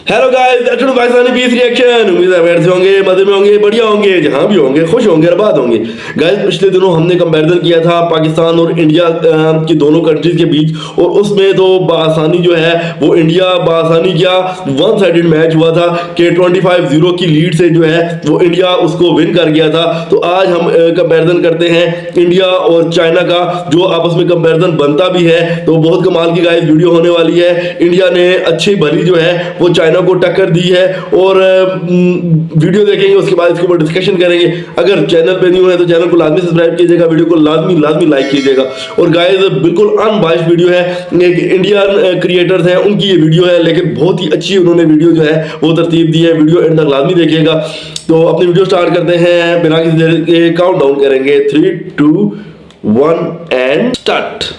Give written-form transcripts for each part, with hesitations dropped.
Hello guys, welcome to Pakistani peace reaction. उम्मीद है बैठे होंगे, मजे में होंगे, बढ़िया होंगे, जहां भी होंगे खुश होंगे, आबाद होंगे। गाइस, पिछले दिनों हमने कंपैरिजन किया था पाकिस्तान और इंडिया की दोनों कंट्रीज के बीच, और उसमें तो बासानी जो है वो इंडिया बासानी क्या वन साइडेड मैच हुआ था कि 25-0 की लीड से जो है वो इंडिया उसको विन कर गया था। तो आज हम कंपैरिजन करते हैं इंडिया और चाइना का, जो आपस में कंपैरिजन बनता भी है। तो बहुत कमाल की गाइस वीडियो होने वाली है। इंडिया ने अच्छी भली जो है वो चाइना को टक्कर दी है, और वीडियो देखेंगे, उसके बाद इसके ऊपर डिस्कशन करेंगे। अगर चैनल पे न्यू है तो चैनल को लाजमी सब्सक्राइब कीजिएगा, वीडियो को लाजमी लाइक कीजिएगा। और गाइस, बिल्कुल अनबाइस्ड वीडियो है, इंडियन क्रिएटर्स हैं उनकी ये वीडियो है, लेकिन बहुत ही अच्छी उन्होंने वीडियो जो है वो तरतीब दी है। वीडियो एंड तक लाजमी देखिएगा। तो अपनी वीडियो स्टार्ट करते हैं, बिना किसी देर के काउंट डाउन करेंगे। 3, 2, 1 and start.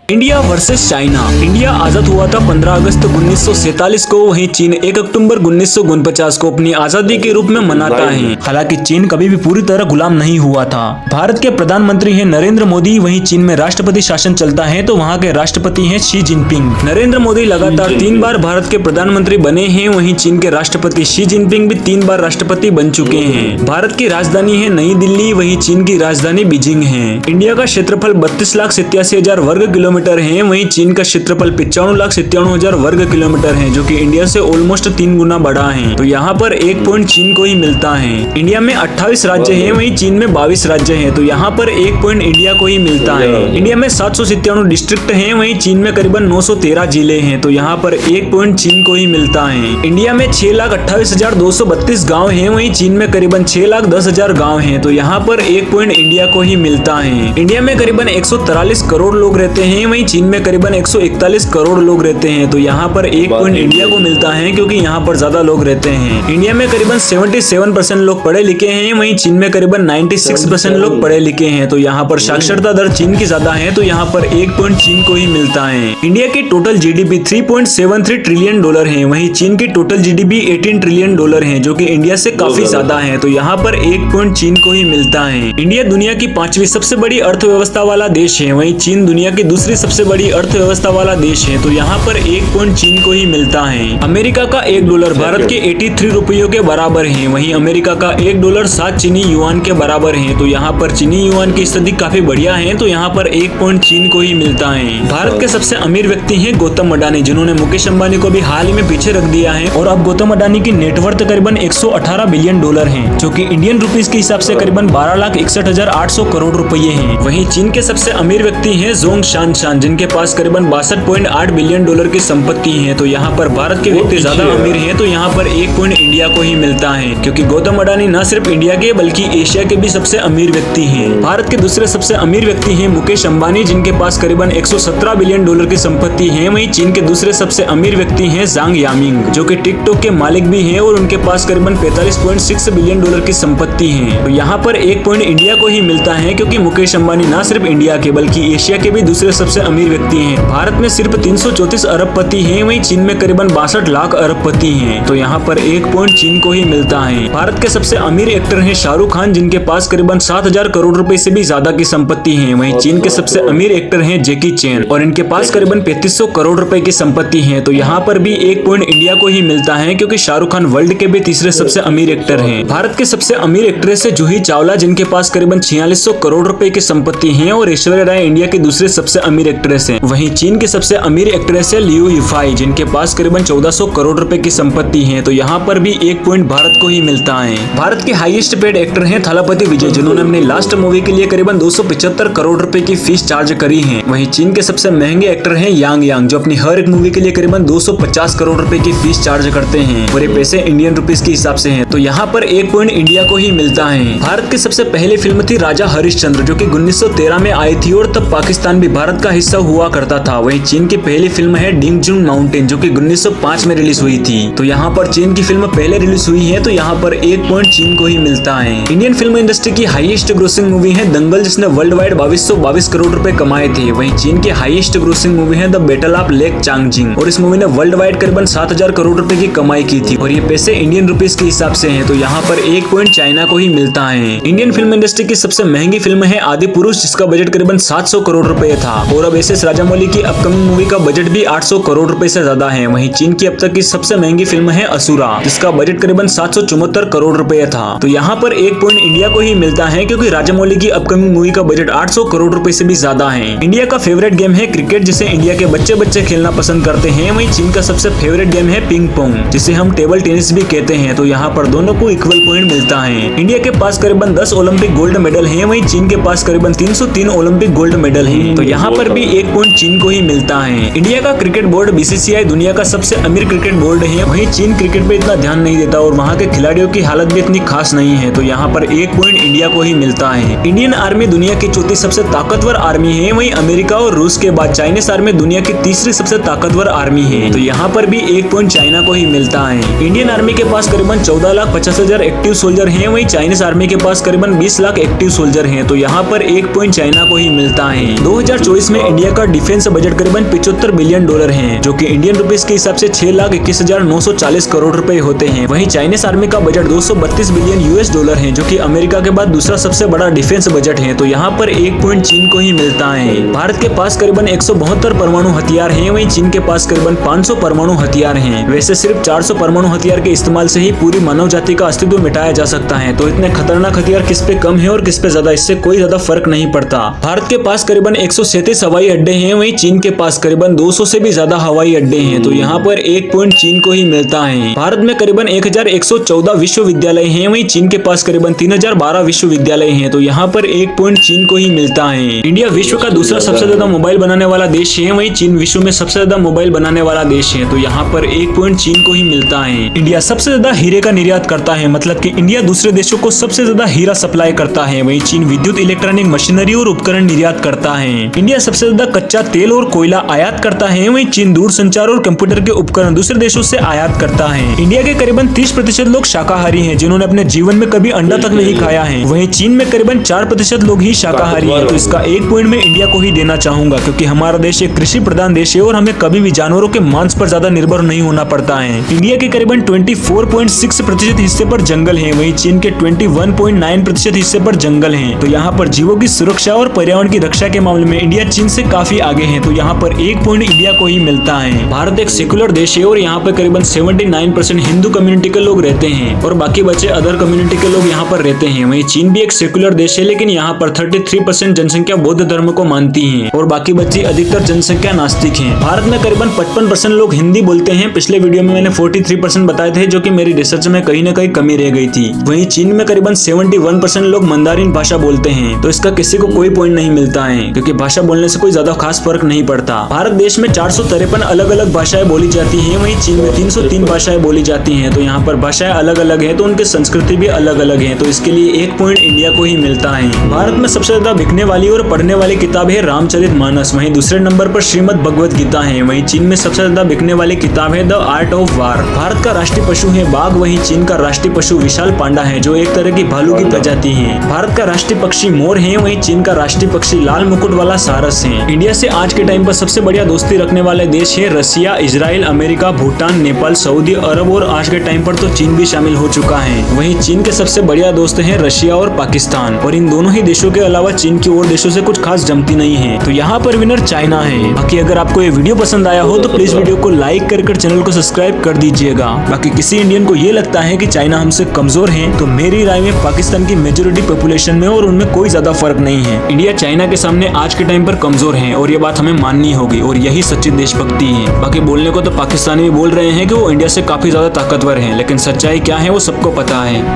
India versus China. India आजाद हुआ था 15 अगस्त 1947 को, वहीं चीन 1 अक्टूबर 1949 को अपनी आजादी के रूप में मनाता है। हालांकि चीन कभी भी पूरी तरह गुलाम नहीं हुआ था। भारत के प्रधानमंत्री हैं नरेंद्र मोदी, वहीं चीन में राष्ट्रपति शासन चलता है, तो वहां के राष्ट्रपति हैं शी जिनपिंग। नरेंद्र मोदी लगातार 3 बार भारत के प्रधानमंत्री बने हैं, वहीं चीन के राष्ट्रपति शी जिनपिंग भी 3 बार राष्ट्रपति बन चुके हैं। भारत की राजधानी है नई दिल्ली, वहीं चीन की राजधानी बीजिंग है। इंडिया का क्षेत्रफल 32,87,000 वर्ग किलोमीटर है, वहीं चीन का क्षेत्रफल 95,97,000 वर्ग किलोमीटर है, जो कि इंडिया से ऑलमोस्ट 3 गुना बड़ा है। तो यहाँ पर 1 पॉइंट चीन को ही मिलता है। इंडिया में 28 राज्य हैं, वहीं चीन में 22 राज्य हैं, तो यहाँ पर 1 पॉइंट इंडिया को ही मिलता है। इंडिया में 797 डिस्ट्रिक्ट हैं, वहीं चीन में करीबन 913 जिले हैं, तो यहाँ पर 1 पॉइंट चीन को ही मिलता है। इंडिया में 6,28,232 गाँव है, वहीं चीन में करीबन 6,10,000 गाँव है, तो यहाँ पर 1 पॉइंट इंडिया को ही मिलता है। इंडिया में करीबन 143 करोड़ लोग रहते हैं, वहीं चीन में करीबन 141 करोड़ लोग रहते हैं, तो यहाँ पर 1 पॉइंट इंडिया को मिलता है, क्योंकि यहाँ पर ज्यादा लोग रहते हैं। इंडिया में करीबन 77% लोग पढ़े लिखे हैं, वहीं चीन में करीबन 96% लोग पढ़े लिखे हैं, तो यहाँ पर साक्षरता दर चीन की ज्यादा है, तो यहाँ पर 1 पॉइंट चीन को ही मिलता है। इंडिया की टोटल जीडीपी $3.73 ट्रिलियन है, वहीं चीन की टोटल जीडीपी $18 ट्रिलियन है, जो कि इंडिया से काफी ज्यादा है, तो यहाँ पर 1 पॉइंट चीन को ही मिलता है। इंडिया दुनिया की 5वीं सबसे बड़ी अर्थव्यवस्था वाला देश है, वहीं चीन दुनिया की दूसरी सबसे बड़ी अर्थव्यवस्था वाला देश है, तो यहाँ पर 1 पॉइंट चीन को ही मिलता है। अमेरिका का $1 भारत के 83 रुपयों के बराबर है, वहीं अमेरिका का $1 7 चीनी युआन के बराबर है, तो यहाँ पर चीनी युआन की स्थिति काफी बढ़िया है, तो यहाँ पर 1 पॉइंट चीन को ही मिलता है। भारत के सबसे अमीर व्यक्ति हैं गौतम अडानी, जिन्होंने मुकेश अंबानी को भी हाल ही में पीछे रख दिया है, और अब गौतम अडानी की नेटवर्थ करीबन $118 बिलियन है, जो कि इंडियन रुपीज के हिसाब से करीबन 12,61,800 करोड़ रुपये हैं। वहीं चीन के सबसे अमीर व्यक्ति हैं जोंग शान, जिनके पास करीबन $62.8 बिलियन की संपत्ति है, तो यहाँ पर भारत के व्यक्ति ज्यादा अमीर हैं, तो यहाँ पर 1 पॉइंट इंडिया को ही मिलता है, क्योंकि गौतम अडानी न सिर्फ इंडिया के बल्कि एशिया के भी सबसे अमीर व्यक्ति हैं। भारत के दूसरे सबसे अमीर व्यक्ति हैं मुकेश अंबानी, जिनके पास करीबन $117 बिलियन की संपत्ति है। वहीं चीन के दूसरे सबसे अमीर व्यक्ति हैं जांग यामिंग, जो कि टिकटॉक के मालिक भी हैं, और उनके पास करीबन $45.6 बिलियन की संपत्ति है, तो यहाँ पर 1 पॉइंट इंडिया को ही मिलता है, क्योंकि मुकेश अंबानी न सिर्फ इंडिया के बल्कि एशिया के भी दूसरे सबसे अमीर व्यक्ति हैं। भारत में सिर्फ 334 अरबपति हैं, वहीं चीन में करीबन 62 लाख अरबपति हैं, तो यहाँ पर 1 पॉइंट चीन को ही मिलता है। भारत के सबसे अमीर एक्टर हैं शाहरुख खान, जिनके पास करीबन 7,000 करोड़ रुपए से भी ज्यादा की संपत्ति है। वहीं चीन के सबसे अमीर एक्टर हैं जैकी चैन, और इनके पास करीबन 3500 करोड़ रुपए की संपत्ति है, तो यहाँ पर भी 1 पॉइंट इंडिया को ही मिलता है, क्योंकि शाहरुख खान वर्ल्ड के भी तीसरे सबसे अमीर एक्टर हैं। भारत के सबसे अमीर एक्ट्रेस है जूही चावला, जिनके पास करीबन 4600 करोड़ रुपए की संपत्ति है, और ऐश्वर्या राय इंडिया की दूसरे सबसे अमीर एक्ट्रेस है। वहीं चीन की सबसे अमीर एक्ट्रेस है लियू यिफाई, जिनके पास करीबन 1400 करोड़ रुपए की संपत्ति है, तो यहाँ पर भी 1 पॉइंट भारत को ही मिलता है। भारत के हाईएस्ट पेड एक्टर हैं थलापति विजय, जिन्होंने अपनी लास्ट मूवी के लिए करीबन 275 करोड़ रुपए की फीस चार्ज करी है। वहीं चीन के सबसे महंगे एक्टर हैं यांग, जो अपनी हर एक मूवी के लिए करीबन 250 करोड़ रुपए की फीस चार्ज करते हैं, और ये पैसे इंडियन रुपीज के हिसाब से हैं, तो यहाँ पर 1 पॉइंट इंडिया को ही मिलता है। भारत की सबसे पहली फिल्म थी राजा हरिश्चंद्र, जो कि 1913 में आई थी, और तब पाकिस्तान भी भारत का हिस्सा हुआ करता था। वहीं चीन की पहली फिल्म है डिंगजुन माउंटेन, जो कि 1905 में रिलीज हुई थी, तो यहाँ पर चीन की फिल्म पहले रिलीज हुई है, तो यहाँ पर 1 पॉइंट चीन को ही मिलता है। इंडियन फिल्म इंडस्ट्री की हाईएस्ट ग्रोसिंग मूवी है दंगल, जिसने वर्ल्ड वाइड 2222 करोड़ रुपए कमाए थे। वहीं चीन की हाईएस्ट ग्रोसिंग मूवी है द बैटल ऑफ लेक चांगजिंग, और इस मूवी ने वर्ल्ड वाइड करीबन 7000 करोड़ रुपए की कमाई की थी, और ये पैसे इंडियन रुपीज के हिसाब से हैं, तो यहाँ पर 1 पॉइंट चाइना को ही मिलता है। इंडियन फिल्म इंडस्ट्री की सबसे महंगी फिल्म है आदि पुरुष, जिसका बजट करीबन 700 करोड़ रुपए था, और अब एस राजामौली की अपकमिंग मूवी का बजट भी 800 करोड़ रुपए से ज्यादा है। वहीं चीन की अब तक की सबसे महंगी फिल्म है असुरा, जिसका बजट करीबन 774 करोड़ रुपए था। तो यहाँ पर एक पॉइंट इंडिया को ही मिलता है, क्योंकि राजामौली की अपकमिंग मूवी का बजट 800 करोड़ रुपए से भी ज्यादा है। इंडिया का फेवरेट गेम है क्रिकेट, जिसे इंडिया के बच्चे खेलना पसंद करते हैं। वहीं चीन का सबसे फेवरेट गेम है पिंग पोंग, जिसे हम टेबल टेनिस भी कहते हैं। तो यहाँ पर दोनों को इक्वल पॉइंट मिलता है। इंडिया के पास करीबन 10 ओलंपिक गोल्ड मेडल हैं, वहीं चीन के पास करीबन 303 ओलंपिक गोल्ड मेडल हैं। तो यहाँ पर भी एक पॉइंट चीन को ही मिलता है। इंडिया का क्रिकेट बोर्ड बीसीसीआई दुनिया का सबसे अमीर क्रिकेट बोर्ड है। वहीं चीन क्रिकेट पे इतना ध्यान नहीं देता और वहाँ के खिलाड़ियों की हालत भी इतनी खास नहीं है। तो यहाँ पर एक पॉइंट इंडिया को ही मिलता है। इंडियन आर्मी दुनिया की चौथी सबसे ताकतवर आर्मी है। वहीं अमेरिका और रूस के बाद चाइनीज आर्मी दुनिया की तीसरी सबसे ताकतवर आर्मी है। तो यहाँ पर भी एक पॉइंट चाइना को ही मिलता है। इंडियन आर्मी के पास करीबन 14,50,000 एक्टिव सोल्जर हैं। वहीं चाइनीज आर्मी के पास करीबन 20 लाख एक्टिव सोल्जर हैं। तो यहाँ पर एक पॉइंट चाइना को ही मिलता है। 2024 में इंडिया का डिफेंस बजट करीबन $75 बिलियन है, जो कि इंडियन रुपीस के हिसाब से 6,21,940 करोड़ रुपए होते हैं। वहीं चाइनीज आर्मी का बजट $232 बिलियन है, जो कि अमेरिका के बाद दूसरा सबसे बड़ा डिफेंस बजट है। तो यहाँ पर एक पॉइंट चीन को ही मिलता है। भारत के पास करीबन 172 परमाणु हथियार हैं। वहीं चीन के पास करीबन 500 परमाणु हथियार हैं। वैसे सिर्फ 400 परमाणु हथियार के इस्तेमाल से ही पूरी मानव जाति का अस्तित्व मिटाया जा सकता है। तो इतने खतरनाक हथियार किस पे कम है और किस पे ज्यादा, इससे कोई ज्यादा फर्क नहीं पड़ता। भारत के पास करीबन 137 हवाई अड्डे हैं। वहीं चीन के पास करीबन 200 से भी ज्यादा हवाई अड्डे हैं। तो यहाँ पर एक पॉइंट चीन को ही मिलता है। भारत में करीबन 1114 विश्वविद्यालय हैं। वहीं चीन के पास करीबन 3012 विश्वविद्यालय हैं। तो यहाँ पर एक पॉइंट चीन को ही मिलता है। इंडिया विश्व का दूसरा सबसे ज्यादा मोबाइल बनाने वाला देश है। वहीं चीन विश्व में सबसे ज्यादा मोबाइल बनाने वाला देश है। तो यहाँ पर एक पॉइंट चीन को ही मिलता है। इंडिया सबसे ज्यादा हीरे का निर्यात करता है, मतलब कि इंडिया दूसरे देशों को सबसे ज्यादा हीरा सप्लाई करता है। वहीं चीन विद्युत, इलेक्ट्रॉनिक मशीनरी और उपकरण निर्यात करता है। इंडिया सबसे ज्यादा कच्चा तेल और कोयला आयात करता है। वहीं चीन दूरसंचार और कंप्यूटर के उपकरण दूसरे देशों से आयात करता है। इंडिया के करीबन 30% लोग शाकाहारी हैं, जिन्होंने अपने जीवन में कभी अंडा तक नहीं खाया है। वहीं चीन में करीबन 4% लोग ही शाकाहारी हैं। तो इसका एक पॉइंट मैं इंडिया को ही देना चाहूंगा, क्योंकि हमारा देश एक कृषि प्रधान देश है और हमें कभी भी जानवरों के मांस पर ज्यादा निर्भर नहीं होना पड़ता है। इंडिया के करीबन 24.6% हिस्से पर जंगल है। वहीं चीन के 21.9% हिस्से पर जंगल है। तो यहाँ पर जीवों की सुरक्षा और पर्यावरण की रक्षा के मामले में इंडिया चीन से काफी आगे है। तो यहाँ पर एक पॉइंट इंडिया को ही मिलता है। भारत एक सेकुलर देश है और यहाँ पर करीबन 79% हिंदू कम्युनिटी के लोग रहते हैं और बाकी बचे अदर कम्युनिटी के लोग यहाँ पर रहते हैं। वहीं चीन भी एक सेकुलर देश है, लेकिन यहाँ पर 33% जनसंख्या बौद्ध धर्म को मानती है और बाकी बची अधिकतर जनसंख्या नास्तिक है। भारत में करीबन 55% लोग हिंदी बोलते हैं। पिछले वीडियो में मैंने 43% बताए थे, जो कि मेरी रिसर्च में कहीं न कहीं कमी रह गई थी। वहीं चीन में करीबन 71% लोग मंदारिन भाषा बोलते हैं। तो इसका किसी को कोई पॉइंट नहीं मिलता है, क्योंकि भाषा बोलने से कोई ज्यादा खास फर्क नहीं पड़ता। भारत देश में 453 अलग अलग भाषाएं बोली जाती हैं। वहीं चीन में 303 भाषाएं बोली जाती हैं। तो यहाँ पर भाषाएं अलग अलग है, तो उनकी संस्कृति भी अलग अलग है। तो इसके लिए एक पॉइंट इंडिया को ही मिलता है। भारत में सबसे ज्यादा बिकने वाली और पढ़ने वाली किताब है रामचरितमानस। वहीं दूसरे नंबर पर श्रीमद् भगवत गीता है। वहीं चीन में सबसे ज्यादा बिकने वाली किताब है the art of war. Bharat का राष्ट्रीय पशु है बाघ। वहीं चीन का राष्ट्रीय पशु विशाल पांडा है, जो एक तरह की भालू की प्रजाति है। भारत का राष्ट्रीय पक्षी मोर है। वहीं चीन का राष्ट्रीय पक्षी लाल मुकुट वाला सारस है। इंडिया से आज के टाइम पर सबसे बढ़िया दोस्ती रखने वाले देश है Russia, Israel, America, Bhutan, Nepal, Saudi Arab और आज के टाइम पर तो चीन भी शामिल हो चुका है। वहीं चीन के सबसे बढ़िया दोस्त हैं रशिया और पाकिस्तान, और इन दोनों ही देशों के अलावा चीन की और देशों से कुछ खास जमती नहीं है। तो यहाँ पर विनर चाइना है। बाकी अगर आपको ये वीडियो पसंद आया हो तो प्लीज वीडियो को लाइक कर चैनल को सब्सक्राइब कर दीजिएगा। बाकी किसी इंडियन को ये लगता है कि चाइना हमसे कमजोर है, तो मेरी राय में पाकिस्तान की मेजोरिटी पॉपुलेशन में और उनमें कोई ज्यादा फर्क नहीं है। इंडिया चाइना के सामने आज के टाइम पर कमजोर है और ये बात हमें माननी होगी, और यही सच्ची देशभक्ति है। बाकी बोलने को तो पाकिस्तानी भी बोल रहे हैं कि वो इंडिया से काफी ज्यादा ताकतवर हैं, लेकिन सच्चाई क्या है वो सबको पता है।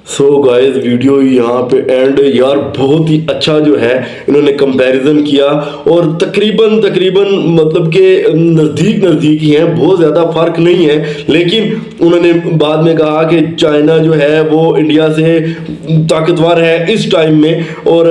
सो गाइस वीडियो यहाँ पे एंड यार बहुत ही अच्छा जो है इन्होंने कंपैरिजन किया और तकरीबन मतलब के नज़दीक ही हैं, बहुत ज़्यादा फर्क नहीं है। लेकिन उन्होंने बाद में कहा कि चाइना जो है वो इंडिया से ताकतवर है इस टाइम में, और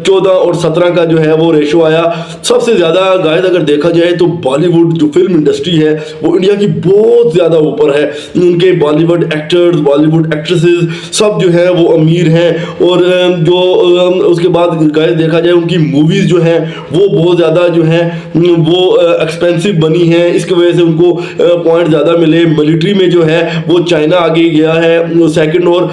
14 और 17 का जो है वो रेशो आया। सबसे ज़्यादा गाइस अगर देखा जाए तो बॉलीवुड जो फिल्म इंडस्ट्री है वो इंडिया की बहुत ज़्यादा ऊपर है। उनके बॉलीवुड एक्टर्स, बॉलीवुड एक्ट्रेसेस सब जो है वो अमीर हैं, और जो उसके बाद गाइस देखा जाए उनकी मूवीज जो हैं वो बहुत ज़्यादा जो है वो एक्सपेंसिव बनी है, इसकी वजह से उनको पॉइंट ज़्यादा मिले। मिलिट्री में जो है वो चाइना आगे गया है सेकंड, और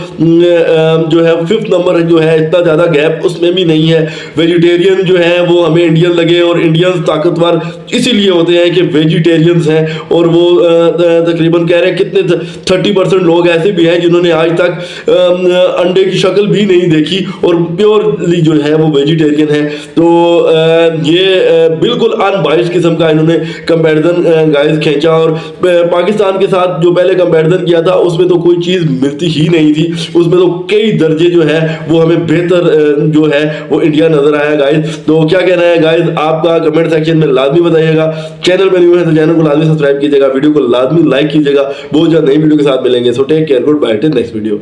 जो है 5th नंबर जो है, इतना ज़्यादा गैप उसमें भी नहीं है। वेजिटेरियन जो है वो हमें इंडियन लगे, और इंडियंस ताकतवर इसीलिए होते हैं कि वेजिटेरियंस हैं, और वो तकरीबन कह रहे हैं कितने 30% लोग ऐसे भी हैं जिन्होंने आज तक अंडे की शक्ल भी नहीं देखी और प्योरली जो है वो वेजिटेरियन है। तो ये बिल्कुल अनबाइस्ड किस्म का इन्होंने कंपैरिजन गाइस खींचा, और पाकिस्तान के साथ जो पहले कंपैरिजन किया था उसमें तो कोई चीज़ मिलती ही नहीं थी, उसमें तो कई दर्जे जो है वो हमें बेहतर जो है वो इंडिया नजर आया गाइस। तो क्या कहना है गाइस आपका, कमेंट सेक्शन में लाजमी बताइएगा। चैनल पर न्यू है तो चैनल को लाजमी सब्सक्राइब कीजिएगा, वीडियो को लाजमी लाइक कीजिएगा। बहुत जल्द नई वीडियो के साथ मिलेंगे। So take care, good bye, till next video.